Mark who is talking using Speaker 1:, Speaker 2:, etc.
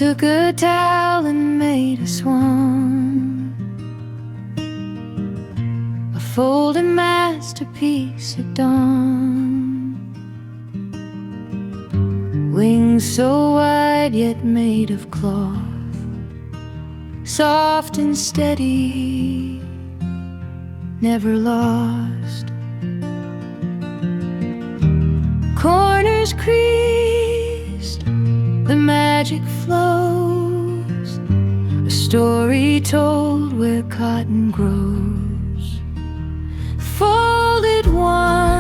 Speaker 1: took a towel and made a swan, a folded masterpiece at dawn. Wings so wide yet made of cloth, soft and steady, never lost. Corners creased, the magic flows, a story told where cotton grows. Folded one